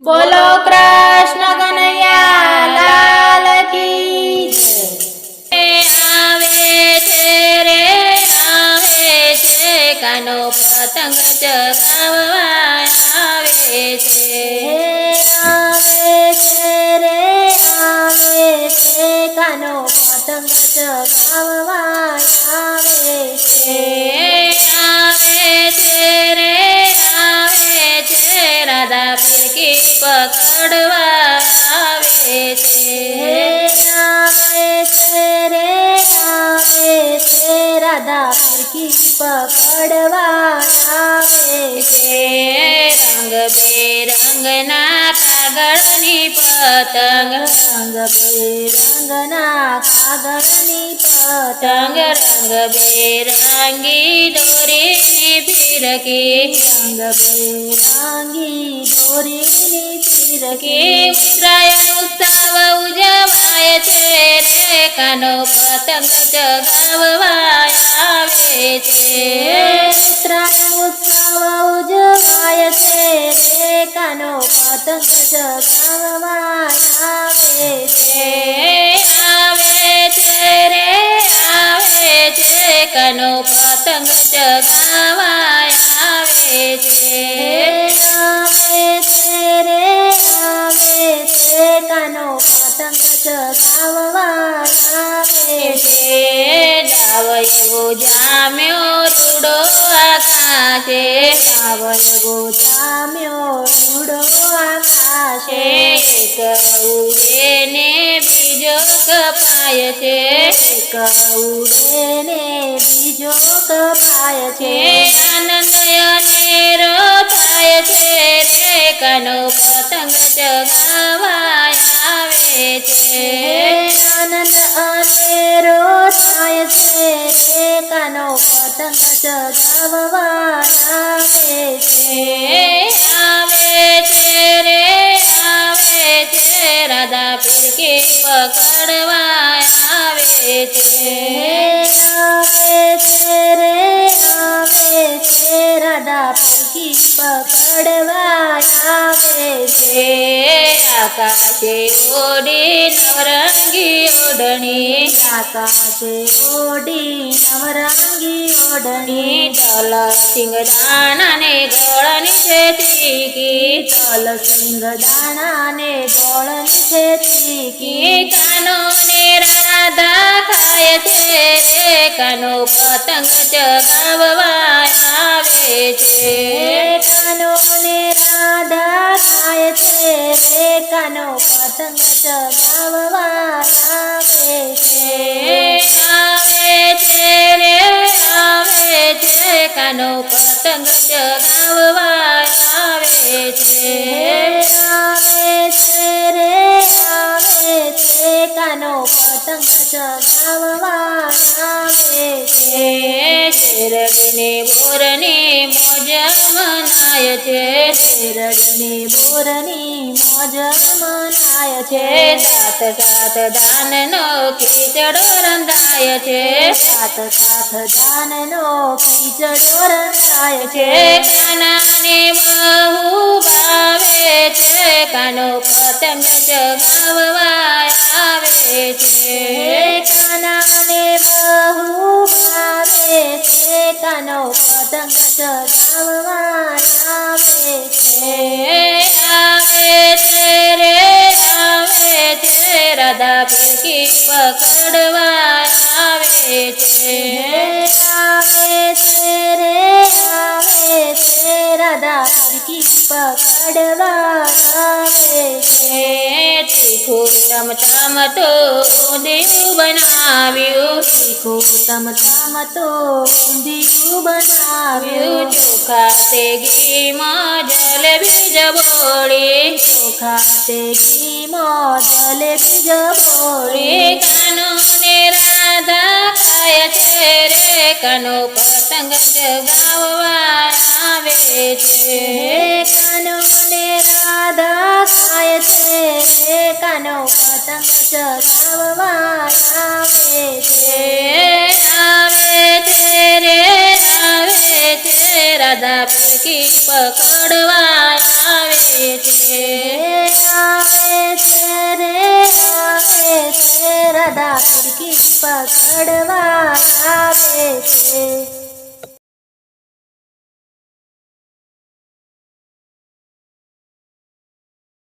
બોલો કૃષ્ણ કનૈયા લાલ કી આવે છે રે આવે છે કાનો પતંગ ચગાવવા આવે છે આવે છે રે આવે છે કાનો પતંગ ચગાવવા આવે છે આવે છે રે આવે છે રાધા પીરકી પકડવા આવે છે આવે છે રે આવે છે રાધા પીરકી પકડવા આવે છે રંગબેરંગના કાગળની પતંગ રંગના કાગળની પતંગ રંગબેરંગી દોરીની ફિરકી રંગબેરંગી દોરીની ફિરકી ઉત્તરાયણ ઉત્સવ ઉજવાય છે રે કાનો પતંગ ચગાવવા આવે છે ઉત્તરાયણ ઉત્સવ ઉજવાય છે રે કાનો પતંગ ચગાવવા આવે છે આવે છે રે આવે છે કાનો પતંગ ચગાવવા આવે છે આવે છે રે આવે છે કાનો પતંગ ચગાવવા આવે છે જાવ એવો જામ્યો રૂડો આકાશે આવડવો જામ્યો રૂડો આકાશે એક ઉડે ને બીજો કપાય છે એક ઉડે ને બીજો કપાય છે આનંદ અનેરો થાય છે રે કાનો પતંગ ચગાવવા આવે છે આનંદ અનેરો થાય છે રે કાનો પતંગ ચગાવવા આવે છે આવે છે રે આવે છે રાધા પીરકી પકડવા આવે છે આવે છે રે આવે છે રાધા પીરકી પકડવા આવે છે આકાશે ઓડી નવરંગી ઓઢણી આકાશે ઓડી નવરંગી ઓઢણી તલ સિંગદાણાને ગળની છે તીકી તલ સિંગ દાણાને ગોળની છે તીકી કાનો ને રાધા ખાય છે રે કાનો પતંગ ચગાવવા આવે છે કાનો ને રાધા ખાય છે રે કાનો પતંગ ચગાવવા આવે છે આવે છે રે આવે છે કાનો પતંગ ચગાવવા આવે છે આવે છે રે આવે છે કાનો પતંગ ચગાવવા આવે છે શેરડીને બોરની મોજ મનાય છે શેરડીની બોરની મોજ મનાય છે સાત સાત ધાનનો ખીચડો રંધાય છે સાત સાત ધાનનો ખીચડો રંધાય છે કાનાને બહુ ભાવે છે કાનો પતંગ ચગાવવા આવે છે કાનાને બહુ ભાવે છે કાનો પતંગ ચગાવવા આવે છે આવે છે રે આવે છે રાધા પીરકી પકડવા આવે છે આવે છે રે આવે છે રાધા પીરકી પકડવા આવે છે તીખું તમતમ તો ઊંધિયું બનાવ્યું તીખું તમતમ તો ઊંધિયું બનાવ્યું ચોખા તે ઘીમાં જલેબી જબોળી ચોખા તે ઘીમાં જલેબી જબોળી કાનો ને રાધા ખાય છે રે કાનો પતંગ ચગાવવા આવે છે કાનો ને રાધા ખાય છે રે કાનો પતંગ ચગાવવા આવે છે આવે છે રે આવે છે રાધા ફિરકી પકડવા આવે છે આવે છે રે આવે છે રાધા ફિરકી પકડવા આવે છે